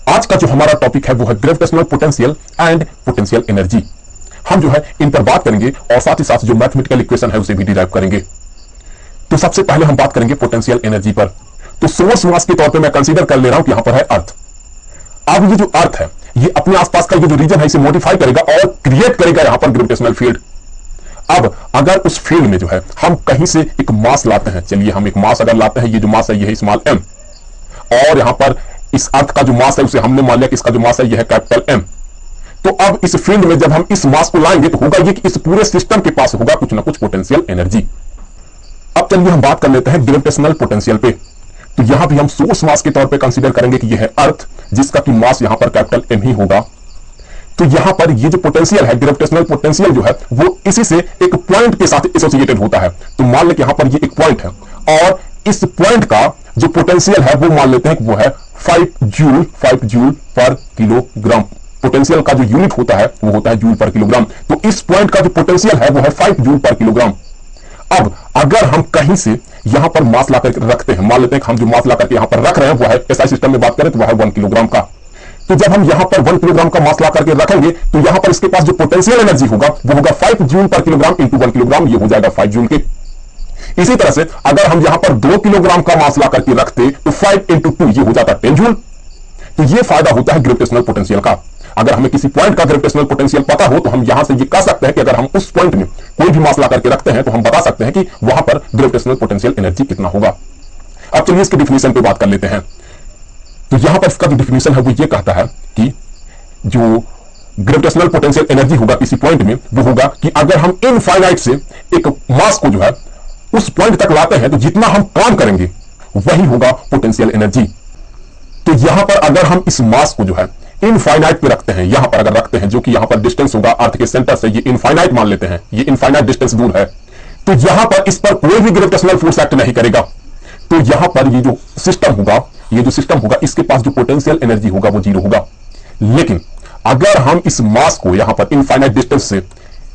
आज का जो हमारा टॉपिक है वो है gravitational potential and potential energy. हम जो है इन पर बात करेंगे और साथ ही साथ जो मैथमेटिकल इक्वेशन है उसे भी डिराइव करेंगे। तो सबसे पहले हम बात करेंगे पोटेंशियल एनर्जी पर। तो सोर्स मास के तौर पे मैं कंसीडर कर ले रहा हूं कि यहां पर है अर्थ। अब ये जो अर्थ है ये अपने आसपास का ये जो रीजन है इसे मॉडिफाई करेगा और क्रिएट करेगा यहां पर ग्रेविटेशनल फील्ड। अब अगर उस फील्ड में जो है हम कहीं से एक मास लाते हैं, चलिए हम एक मास अगर लाते हैं, ये जो मास है ये है स्मॉल m, और यहां पर इस अर्थ का जो मास है उसे हमने मान लिया कि इसका जो मास है यह है कैपिटल M। तो अब इस फील्ड में जब हम इस मास को लाएंगे तो होगा ये कि इस पूरे सिस्टम के पास होगा कुछ ना कुछ पोटेंशियल एनर्जी। अब चलिए हम बात कर लेते हैं ग्रेविटेशनल पोटेंशियल पे। तो यहां भी हम सोर्स मास के तौर पे कंसीडर करेंगे कि यह है अर्थ जिसका कि मास यहां पर कैपिटल M ही होगा। तो यहां पर ये जो पोटेंशियल है ग्रेविटेशनल पोटेंशियल जो है वो इसी से एक पॉइंट के साथ एसोसिएटेड होता है। तो मान ले कि यहां पर ये एक पॉइंट है और इस पॉइंट का जो पोटेंशियल है वो मान लेते हैं कि वो है 5 जूल पर किलोग्राम। पोटेंशियल का जो यूनिट होता है वो होता है जूल पर किलोग्राम। तो इस पॉइंट का जो पोटेंशियल है वो है 5 जूल पर किलोग्राम। अब अगर हम कहीं से यहां पर मास लाकर रखते हैं, मान लेते हैं कि हम जो मास लाकर यहां पर रख रहे हैं वो है एसआई सिस्टम में बात करें तो वह है 1 किलोग्राम का। तो जब हम यहां पर 1 किलोग्राम का मास ला करके रखेंगे तो यहां पर इसके पास जो पोटेंशियल एनर्जी होगा वो होगा 5 जूल पर किलोग्राम इंटू 1 किलोग्राम, ये हो जाएगा 5 जूल के। इसी तरह से अगर हम यहां पर 2 किलोग्राम का मास ला करके रखते तो 5 इंटू 2 ये हो जाता 10 जूल। तो ये फायदा होता है ग्रेविटेशनल पोटेंशियल का। अगर हमें किसी पॉइंट का ग्रेविटेशनल पोटेंशियल पता हो तो हम यहां से ये कह सकते हैं कि अगर हम उस पॉइंट में कोई भी मास ला करके रखते हैं तो हम बता सकते हैं कि वहां पर ग्रेविटेशनल पोटेंशियल एनर्जी कितना होगा। अब चलिए इसकी डिफिनेशन पे बात कर लेते हैं। तो यहां पर इसका जो डिफिनेशन है वो ये कहता है कि जो ग्रेविटेशनल पोटेंशियल एनर्जी होगा किसी पॉइंट में वो होगा कि अगर हम इनफाइनाइट से एक मास को जो है उस पॉइंट तक लाते हैं तो जितना हम काम करेंगे वही होगा पोटेंशियल एनर्जी। तो यहां पर अगर हम इस मास को जो है इनफाइनाइट पे रखते हैं, यहां पर अगर रखते हैं जो कि यहां पर डिस्टेंस होगा अर्थ के सेंटर से, ये इनफाइनाइट मान लेते हैं, ये इनफाइनाइट डिस्टेंस दूर है, तो यहां पर इस पर कोई भी ग्रेविटेशनल फोर्स एक्ट नहीं करेगा। तो यहां पर ये जो सिस्टम होगा इसके पास जो पोटेंशियल एनर्जी होगा वो 0 होगा। लेकिन अगर हम इस मास को यहां पर इनफाइनाइट डिस्टेंस से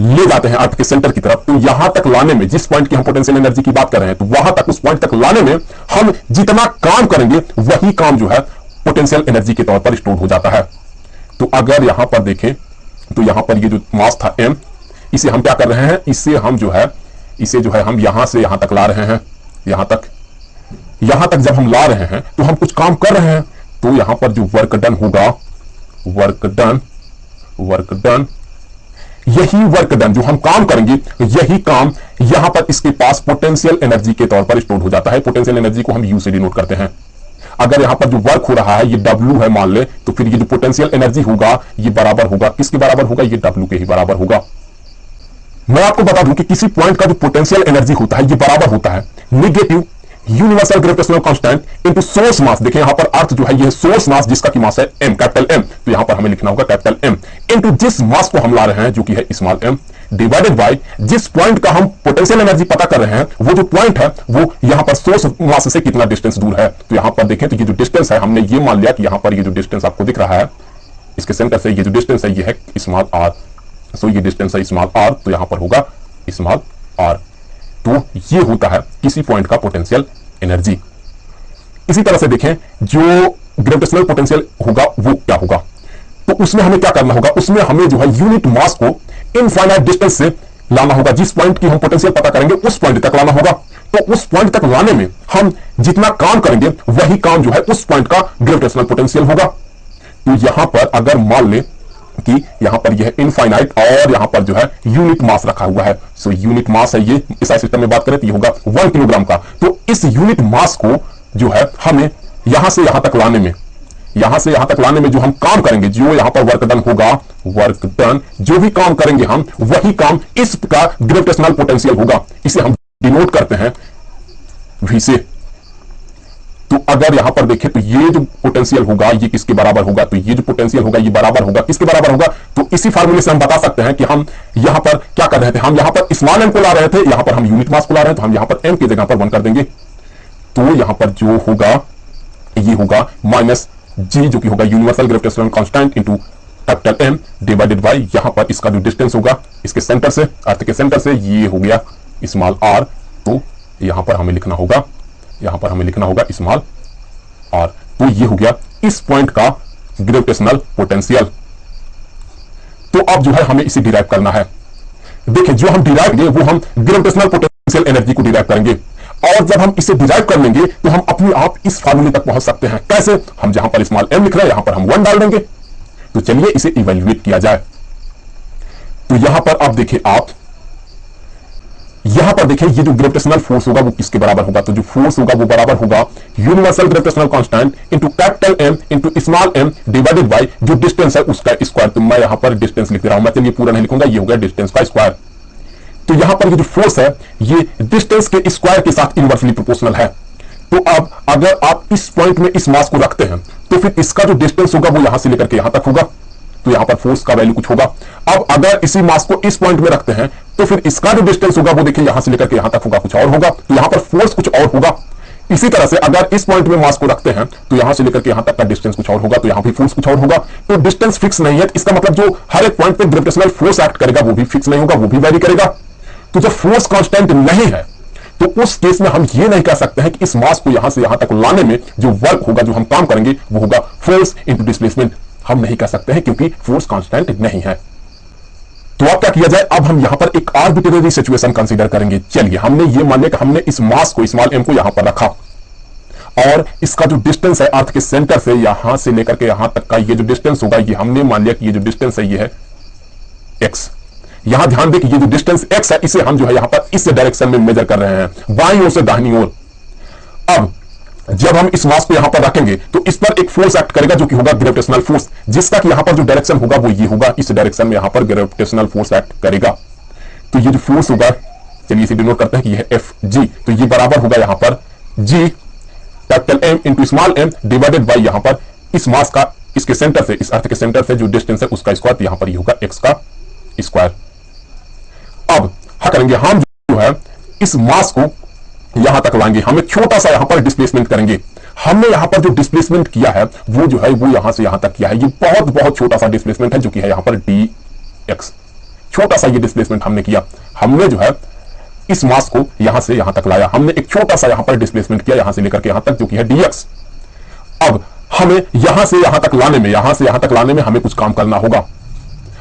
ले जाते हैं अर्थ के सेंटर की तरफ, तो यहां तक लाने में, जिस पॉइंट की हम पोटेंशियल एनर्जी की बात कर रहे हैं, तो वहां तक, उस पॉइंट तक लाने में हम जितना काम करेंगे वही काम जो है पोटेंशियल एनर्जी के तौर पर स्टोर हो जाता है। तो अगर यहां पर देखें तो यहां पर ये जो मास था M, इसे हम क्या कर रहे हैं, इसे जो है हम यहां से यहां तक ला रहे हैं। यहां तक जब हम ला रहे हैं तो हम कुछ काम कर रहे हैं। तो यहां पर जो वर्क डन होगा, वर्क डन यही वर्क डन जो हम काम करेंगे यही काम यहां पर इसके पास पोटेंशियल एनर्जी के तौर पर स्टोर हो जाता है। पोटेंशियल एनर्जी को हम यू से डिनोट करते हैं। अगर यहां पर जो वर्क हो रहा है ये W है मान ले, तो फिर ये जो पोटेंशियल एनर्जी होगा ये बराबर होगा किसके बराबर होगा, ये W के ही बराबर होगा। मैं आपको बता दूं कि किसी पॉइंट का जो पोटेंशियल एनर्जी होता है ये बराबर होता है negative universal gravitational constant into source mass. देखिए यहां पर अर्थ जो है ये सोर्स मास जिसका की मास है M, कैपिटल M। तो यहां पर हमें लिखना होगा कैपिटल M इनटू जिस मास को हम ला रहे हैं जो कि है स्मॉल m, डिवाइडेड बाय जिस पॉइंट का हम पोटेंशियल एनर्जी पता कर रहे हैं वो जो पॉइंट है वो यहां पर सोर्स मास से कितना डिस्टेंस दूर है। तो यहां पर देखें तो ये जो डिस्टेंस है हमने ये मान लिया कि यहां पर ये जो डिस्टेंस आपको दिख रहा है इसके सेंटर से ये जो डिस्टेंस है ये है स्मॉल r। सो ये डिस्टेंस है स्मॉल r, तो यहां पर होगा स्मॉल r। तो ये होता है किसी पॉइंट का पोटेंशियल एनर्जी। इसी तरह से देखें जो ग्रेविटेशनल पोटेंशियल होगा वो क्या होगा, तो उसमें हमें क्या करना होगा, उसमें हमें जो है यूनिट मास को इनफाइनाइट डिस्टेंस से लाना होगा। जिस पॉइंट की हम पोटेंशियल पता करेंगे उस पॉइंट तक लाना होगा। तो उस पॉइंट तक लाने में हम जितना काम करेंगे वही काम जो है उस पॉइंट का ग्रेविटेशनल पोटेंशियल होगा। तो यहां पर अगर मान ले कि यहां पर यह इनफाइनाइट और यहां पर जो है यूनिट मास रखा हुआ है, सो यूनिट मास है ये, एसआई सिस्टम में बात करें तो ये होगा 1 किलोग्राम का। तो इस यूनिट मास को जो है हमें यहां से यहां तक लाने में जो हम काम करेंगे, जो यहां पर वर्क डन होगा, वर्क डन जो भी काम करेंगे हम वही काम इसका ग्रेविटेशनल पोटेंशियल होगा। इसे हम डिनोट करते हैं V से। तो अगर यहां पर देखें तो ये जो पोटेंशियल होगा ये किसके बराबर होगा, तो ये जो पोटेंशियल होगा ये बराबर होगा किसके बराबर होगा, तो इसी फार्मूले से हम बता सकते हैं कि हम यहां पर क्या कर रहे थे, हम यहां पर स्मॉल m को ला रहे थे, यहां पर हम यूनिट मास को ला रहे हैं, तो हम यहां पर m की जगह पर 1 कर देंगे। तो यहां पर जो होगा ये होगा माइनस g जो कि होगा universal gravitational constant into capital M divided by यहां पर इसका जो डिस्टेंस होगा इसके सेंटर से, अर्थ के सेंटर से, ये हो गया स्मॉल r। तो यहां पर हमें लिखना होगा स्मॉल r। तो ये हो गया इस पॉइंट का ग्रेविटेशनल पोटेंशियल। तो अब जो है हमें इसे डिराइव करना है। देखिए जो हम डिराइव करेंगे वो हम ग्रेविटेशनल पोटेंशियल एनर्जी को डिराइव करेंगे, और जब हम इसे डिराइव कर लेंगे तो हम अपने आप इस फार्मूले तक पहुंच सकते हैं। कैसे? हम जहां पर स्मॉल m लिख रहे हैं यहां पर हम 1 डाल देंगे। तो चलिए इसे इवेल्युएट किया जाए। तो यहां पर आप देखिए, आप यहां पर देखिए ये जो ग्रेविटेशनल फोर्स होगा वो किसके बराबर होगा? तो जो फोर्स होगा वो बराबर होगा universal gravitational constant into capital M into small m divided by जो डिस्टेंस है उसका स्क्वायर। तो मैं यहां पर डिस्टेंस लिख रहा हूं, मैं चलिए पूरा नहीं लिखूंगा, ये होगा डिस्टेंस का स्क्वायर। तो यहां पर ये जो फोर्स है ये डिस्टेंस के स्क्वायर के साथ इनवर्सली प्रोपोर्शनल है। तो अब अगर आप इस पॉइंट में इस मास को रखते हैं तो फिर इसका जो डिस्टेंस होगा वो यहां से लेकर के यहां तक होगा। तो यहां पर फोर्स का वैल्यू कुछ होगा। अब अगर इसी मास को इस पॉइंट में रखते हैं तो फिर इसका जो डिस्टेंस होगा वो देखिए यहां से लेकर के यहां तक होगा, कुछ और होगा। तो यहां पर फोर्स कुछ और होगा। इसी तरह से अगर इस पॉइंट में मास को रखते हैं तो यहां से लेकर के यहां तक का डिस्टेंस कुछ और होगा, तो यहां भी फोर्स कुछ और होगा। तो डिस्टेंस फिक्स नहीं है, इसका मतलब जो हर एक पॉइंट पे ग्रेविटेशनल फोर्स एक्ट करेगा वो भी फिक्स नहीं होगा, वो भी वैरी करेगा। तो जब फोर्स कांस्टेंट नहीं है तो उस केस में हम ये नहीं कह सकते हैं कि इस मास को यहां से यहां तक लाने में जो वर्क होगा, जो हम काम करेंगे वो होगा फोर्स इनटू डिस्प्लेसमेंट। हम नहीं कह सकते हैं क्योंकि फोर्स कांस्टेंट नहीं है। तो अब क्या किया जाए? अब हम यहां पर एक आर्बिट्रेरी सिचुएशन कंसीडर करेंगे। चलिए हमने ये मान लिया कि हमने इस मास को स्मॉल m को यहां पर रखा और इसका जो डिस्टेंस है अर्थ के सेंटर से यहां से लेकर के यहां तक का ये जो डिस्टेंस होगा ये हमने मान लिया कि ये जो डिस्टेंस है ये है x। यहां ध्यान दें कि ये जो डिस्टेंस x है इसे हम जो है यहां पर इस डायरेक्शन में मेजर कर रहे हैं, बाईं ओर से दाहिनी ओर। अब जब हम इस मास को यहां पर रखेंगे तो इस पर एक फोर्स एक्ट करेगा जो कि होगा ग्रेविटेशनल फोर्स, जिसका कि यहां पर जो डायरेक्शन होगा वो ये होगा, इस डायरेक्शन में यहां पर ग्रेविटेशनल फोर्स एक्ट करेगा। तो ये जो फोर्स होगा, चलिए इसे डिनोट करते हैं कि ये Fg। तो ये बराबर होगा यहां पर G capital M into small m divided by यहां पर इस मास का इसके सेंटर से, इस अर्थ के सेंटर से जो डिस्टेंस है उसका स्क्वायर। यहां पर ये होगा x का स्क्वायर। अब क्या करेंगे? हम जो है इस मास को यहां तक लाएंगे, हम एक छोटा सा यहां पर डिस्प्लेसमेंट करेंगे। हमने यहां पर जो डिस्प्लेसमेंट किया है वो जो है वो यहां से यहां तक किया है। ये बहुत बहुत छोटा सा डिस्प्लेसमेंट है जो कि है यहां पर dx। छोटा सा ये डिस्प्लेसमेंट हमने किया। हमने जो है इस मास को यहां से यहां तक लाया, हमने एक छोटा सा यहां पर डिस्प्लेसमेंट किया यहां से लेकर के यहां तक जो कि है dx। अब हमें यहां से यहां तक लाने में, यहां से यहां तक लाने में हमें कुछ काम करना होगा।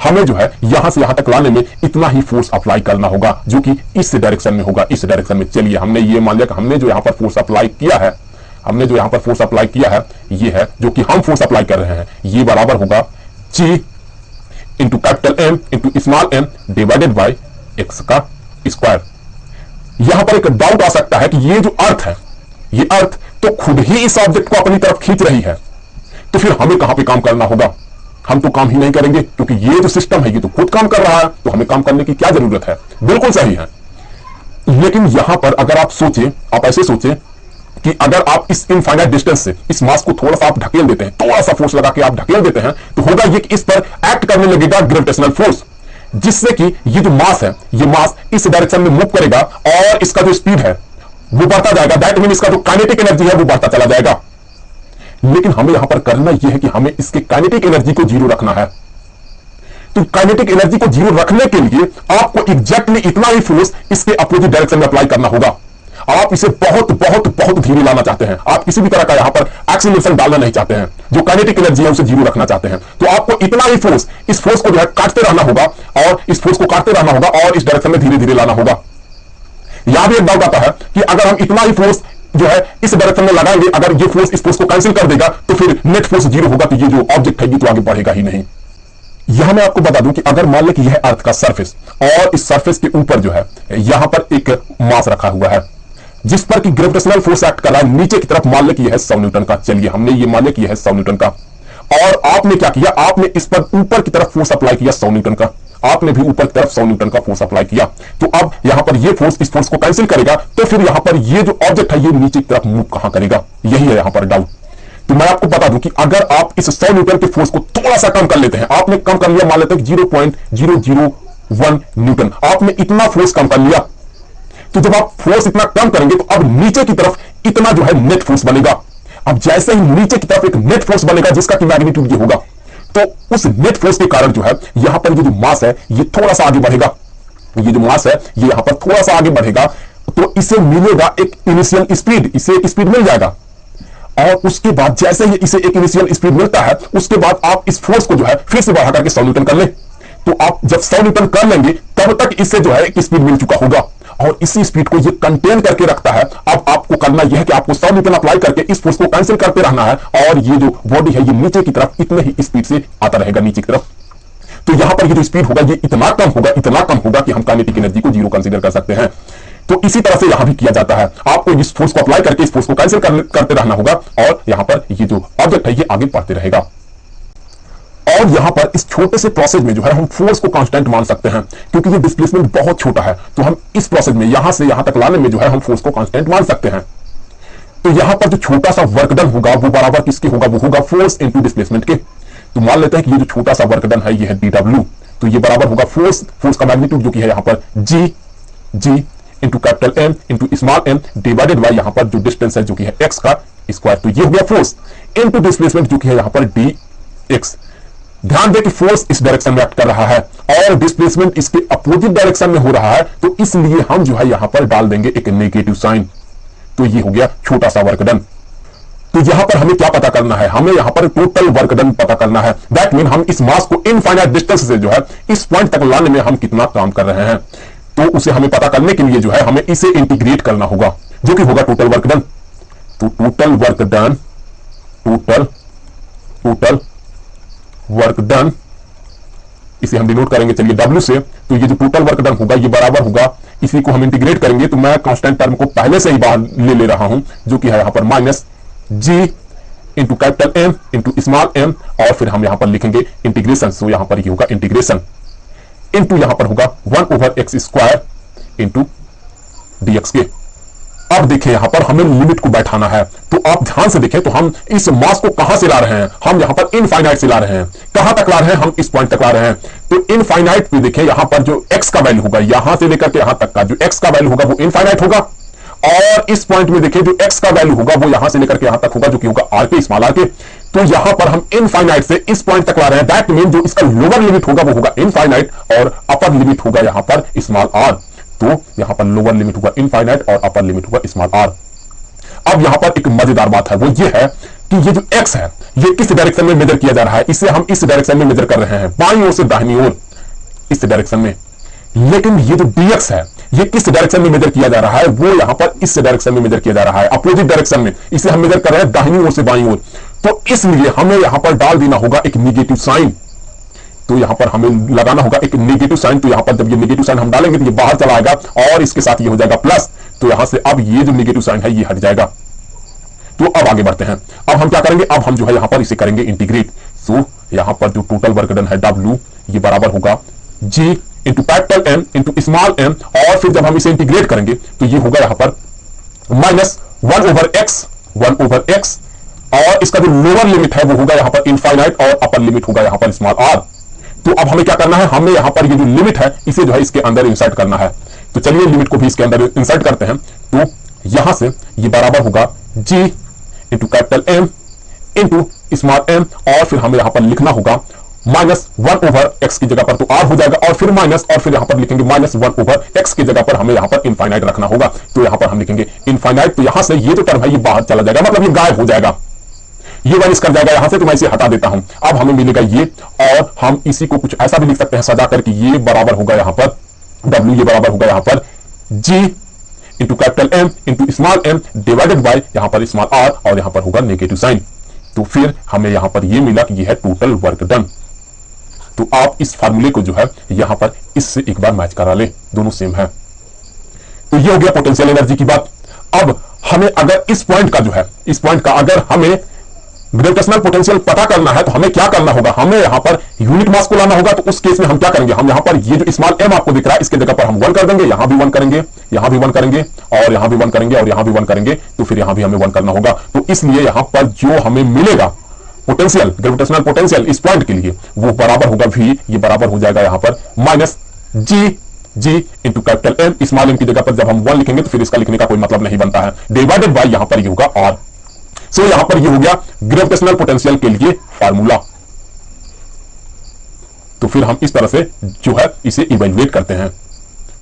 हमें जो है यहां से यहां तक लाने में इतना ही फोर्स अप्लाई करना होगा जो कि इस डायरेक्शन में होगा, इस डायरेक्शन में। चलिए हमने ये मान लिया कि हमने जो यहां पर फोर्स अप्लाई किया है, हमने जो यहां पर फोर्स अप्लाई किया है ये है जो कि हम फोर्स अप्लाई कर रहे हैं, ये बराबर होगा G into capital M into small m divided by x का स्क्वायर। यहां पर एक डाउट आ सकता है कि ये जो अर्थ है, ये अर्थ तो खुद ही इस ऑब्जेक्ट को अपनी तरफ खींच रही है, तो फिर हमें कहां पे काम करना होगा? हम तो काम ही नहीं करेंगे क्योंकि ये जो सिस्टम है ये तो खुद काम कर रहा है, तो हमें काम करने की क्या जरूरत है? बिल्कुल सही है। लेकिन यहां पर अगर आप सोचें, आप ऐसे सोचें कि अगर आप इस इनफाइनाइट डिस्टेंस से इस मास को थोड़ा सा आप ढकेल देते हैं, थोड़ा सा फोर्स लगा के आप ढकेल देते हैं, तो होगा ये कि इस पर एक्ट करने लगेगा ग्रेविटेशनल फोर्स, जिससे कि ये जो मास है ये मास इस डायरेक्शन में मूव करेगा और इसका जो स्पीड है वो बढ़ता जाएगा। दैट मीन इसका जो काइनेटिक एनर्जी है वो बढ़ता चला जाएगा। लेकिन हमें यहां पर करना यह है कि हमें इसके काइनेटिक एनर्जी को जीरो रखना है। तो काइनेटिक एनर्जी को जीरो रखने के लिए आपको एग्जैक्टली इतना ही फोर्स इसके अपोजिट डायरेक्शन में अप्लाई करना होगा। आप इसे बहुत बहुत बहुत धीरे लाना चाहते हैं, आप किसी भी तरह का यहां पर एक्सीलरेशन डालना नहीं चाहते हैं, जो काइनेटिक एनर्जी है उसे जीरो रखना चाहते हैं। तो आपको इतना ही फोर्स, इस फोर्स को जो है काटते रहना होगा और इस फोर्स को काटते रहना होगा और इस डायरेक्शन में धीरे धीरे लाना होगा। यहां भी एक डाउट आता है कि अगर हम इतना ही फोर्स जो है इस डायरेक्शन में लगाएंगे, अगर ये फोर्स इस फोर्स को कैंसिल कर देगा तो फिर नेट फोर्स जीरो होगा, तो ये जो ऑब्जेक्ट है ये तो आगे बढ़ेगा ही नहीं। यहां मैं आपको बता दूं कि अगर मान लें कि यह अर्थ का सरफेस और इस सरफेस के ऊपर जो है यहां पर एक मास रखा हुआ है जिस पर कि ग्रेविटेशनल फोर्स एक्ट कर रहा है नीचे की तरफ, मान लें कि यह है 100 न्यूटन का। चलिए हमने ये मान लिया कि यह है 100 न्यूटन का, और आपने क्या किया? आपने इस पर ऊपर की तरफ फोर्स अप्लाई किया 100 न्यूटन का। आपने भी ऊपर की तरफ 100 न्यूटन का फोर्स अप्लाई किया। तो अब यहां पर ये फोर्स इस फोर्स को कैंसिल करेगा, तो फिर यहां पर ये जो ऑब्जेक्ट है ये नीचे की तरफ मूव कहां करेगा? यही है यहां पर डाउट। तो मैं आपको बता दूं कि अगर आप इस 100 न्यूटन के फोर्स को थोड़ा सा कम कर लेते हैं, आपने कम कर लिया, मान लेते हैं 0.001 न्यूटन, आपने इतना फोर्स कम कर लिया, तो जब आप फोर्स इतना कम करेंगे तो अब नीचे की तरफ इतना जो है नेट फोर्स बनेगा। अब जैसे ही नीचे की तरफ एक नेट फोर्स बनेगा जिसका कि मैग्नीट्यूड ये होगा, तो उस नेट फोर्स के कारण जो है यहां पर ये जो मास है ये थोड़ा सा आगे बढ़ेगा। ये जो मास है ये यहां पर थोड़ा सा आगे बढ़ेगा, तो इसे मिलेगा एक इनिशियल स्पीड, इसे एक स्पीड मिल जाएगा। और उसके बाद जैसे ही इसे एक इनिशियल स्पीड मिलता है, उसके बाद आप इस फोर्स को जो है फिर से बढ़ा करके 100 न्यूटन कर ले। तो आप जब 100 न्यूटन कर लेंगे तब तक इससे जो है एक स्पीड मिल चुका होगा और इसी स्पीड को ये कंटेन करके रखता है। अब आपको करना यह है कि आपको 100 न्यूटन अप्लाई करके इस फोर्स को कैंसिल करते रहना है और ये जो बॉडी है ये नीचे की तरफ इतने ही स्पीड से आता रहेगा नीचे की तरफ। तो यहां पर ये जो स्पीड होगा ये इतना कम होगा कि हम काइनेटिक एनर्जी को जीरो कंसीडर कर सकते हैं। तो इसी तरह से यहां भी किया जाता है, आपको इस फोर्स को अप्लाई करके इस फोर्स को कैंसिल करते रहना होगा और यहां पर ये जो ऑब्जेक्ट है ये आगे बढ़ते रहेगा। और यहां पर इस छोटे से प्रोसेस में जो है हम फोर्स को कांस्टेंट मान सकते हैं, क्योंकि ये डिस्प्लेसमेंट बहुत छोटा है, तो हम इस प्रोसेस में यहां से यहां तक लाने में जो है हम फोर्स को कांस्टेंट मान सकते हैं। तो यहां पर जो छोटा सा वर्क डन होगा वो बराबर किसके होगा, वो होगा फोर्स इंटू डिस्प्लेसमेंट के। तो मान लेते हैं कि ये जो छोटा सा वर्क डन है ये है dw, तो ये बराबर होगा फोर्स का मैग्नीट्यूड जो कि है यहां पर g into capital M into small m divided by यहां पर जो डिस्टेंस है जो कि है x का स्क्वायर। तो ये हो गया फोर्स इंटू डिस्प्लेसमेंट जो कि है यहां पर dx। ध्यान दें कि फोर्स इस डायरेक्शन में एक्ट कर रहा है और डिस्प्लेसमेंट इसके अपोजिट डायरेक्शन में हो रहा है, तो इसलिए हम जो है यहां पर डाल देंगे एक नेगेटिव साइन। तो ये हो गया छोटा सा वर्क डन। तो यहां पर हमें क्या पता करना है, हमें यहां पर टोटल वर्क डन पता करना है। दैट मीन हम इस मास को इनफाइनाइट डिस्टेंस से जो है इस पॉइंट तक लाने में हम कितना काम कर रहे हैं, तो उसे हमें पता करने के लिए जो है हमें इसे इंटीग्रेट करना होगा, जो कि होगा टोटल वर्क डन। तो total work done, total work done इसे हम डिनोट करेंगे चलिए W से। तो ये जो टोटल वर्क डन होगा ये बराबर होगा, इसी को हम इंटीग्रेट करेंगे, तो मैं कांस्टेंट टर्म को पहले से ही बाहर ले रहा हूं जो कि है यहां पर minus g into capital M into small m और फिर हम यहां पर लिखेंगे इंटीग्रेशन। सो यहां पर ये होगा इंटीग्रेशन इंटू यहां पर होगा 1/x स्क्वायर इंटू dx के। अब देखिए यहां पर हमें लिमिट को बैठाना है, तो आप ध्यान से देखें तो हम इस मास को कहां से ला रहे हैं, हम यहां पर इनफाइनाइट से ला रहे हैं। कहां तक ला रहे हैं, हम इस पॉइंट तक ला रहे हैं। तो इनफाइनाइट पे देखिए यहां पर जो x का वैल्यू होगा, यहां से लेकर के यहां तक का जो x का वैल्यू होगा वो इनफाइनाइट होगा, और इस पॉइंट में देखिए जो x का वैल्यू होगा वो यहां से लेकर के यहां तक होगा जो कि होगा r के स्मॉल r के। तो यहां पर हम इनफाइनाइट से इस पॉइंट तक ला रहे हैं। दैट मीन जो इसका लोअर लिमिट होगा वो होगा इनफाइनाइट और अपर लिमिट होगा यहां पर स्मॉल r। तो यहां पर लोअर लिमिट होगा इनफाइनाइट और अपर लिमिट होगा स्मॉल r। अब यहां पर एक मजेदार बात है, वो ये है कि ये जो x है ये किस डायरेक्शन में मेजर किया जा रहा है, इसे हम इस डायरेक्शन में मेजर कर रहे हैं, बाईं ओर से दाहिनी ओर इस डायरेक्शन में। लेकिन ये जो dx है ये किस डायरेक्शन में मेजर किया जा रहा है, वो यहां पर इस डायरेक्शन में मेजर किया जा रहा है, अपोजिट डायरेक्शन में। इसे हम मेजर कर रहे हैं दाहिनी ओर से बाईं ओर, तो इसलिए हमें यहां पर डाल देना होगा एक नेगेटिव साइन। तो यहां पर हमें लगाना होगा एक नेगेटिव साइन। तो यहां पर जब ये नेगेटिव साइन हम डालेंगे तो ये बाहर चला आएगा और इसके साथ ये हो जाएगा प्लस। तो यहां से अब ये जो नेगेटिव साइन है ये हट जाएगा। तो अब आगे बढ़ते हैं, अब हम क्या करेंगे, अब हम जो है यहां पर इसे करेंगे इंटीग्रेट। सो यहां पर जो टोटल वर्क डन है W ये बराबर होगा G into capital M into small m, और फिर जब हम इसे इंटीग्रेट करेंगे तो ये होगा यहां पर माइनस 1/x, और इसका जो लोअर लिमिट है वो होगा यहां पर इनफाइनाइट और अपर लिमिट होगा यहां पर स्मॉल r। तो अब हमें क्या करना है, हमें यहां पर ये जो लिमिट है इसे जो है इसके अंदर इंसर्ट करना है। तो चलिए लिमिट को भी इसके अंदर इंसर्ट करते हैं। तो यहां से ये बराबर होगा G into capital M into small m, और फिर हमें यहां पर लिखना होगा माइनस 1/x की जगह पर तो r हो जाएगा, और फिर माइनस, और फिर यहां पर लिखेंगे माइनस 1/x की जगह पर हमें यहां पर इनफाइनाइट रखना होगा। तो यहां पर हम लिखेंगे इनफाइनाइट। तो यहां से ये जो टर्म है ये बाहर चला जाएगा, मतलब ये गायब हो जाएगा, ये वाइस कर जाएगा यहां से। तो मैं इसे हटा देता हूं, अब हमें मिलेगा ये, और हम इसी को कुछ ऐसा भी लिख सकते हैं सजा करके, ये बराबर होगा यहां पर W, ये बराबर होगा यहां पर G into capital M into small m divided by यहां पर स्मॉल r, और यहां पर होगा नेगेटिव साइन। तो फिर हमें यहां पर ये मिला कि ये है टोटल वर्क डन। तो आप इस फार्मूले को जो है यहां पर इससे एक बार मैच करा ले, दोनों सेम है। तो ये हो गया पोटेंशियल एनर्जी की बात। अब हमें अगर इस पॉइंट का जो है, इस पॉइंट का अगर हमें ग्रेविटेशनल पोटेंशियल पता करना है तो हमें क्या करना होगा, हमें यहां पर यूनिट मास को लाना होगा। तो उस केस में हम क्या करेंगे, हम यहां पर ये जो स्मॉल m आपको दिख रहा है इसके जगह पर हम 1 कर देंगे, यहां भी 1 करेंगे, यहां भी 1 करेंगे, और यहां भी 1 करेंगे, और यहां भी 1 करेंगे। तो फिर यहां भी हमें 1 करना होगा। तो इसलिए यहां पर जो हमें मिलेगा पोटेंशियल, ग्रेविटेशनल पोटेंशियल इस पॉइंट के लिए वो बराबर होगा V, ये बराबर हो जाएगा यहां पर minus G into capital M, small m की जगह पर जब हम 1 लिखेंगे तो फिर इसका लिखने का कोई मतलब नहीं बनता है, डिवाइडेड बाय यहां पर ये होगा R। सो यहां पर ये हो गया ग्रेविटेशनल पोटेंशियल के लिए फार्मूला। तो फिर हम इस तरह से जो है इसे इवैल्यूएट करते हैं।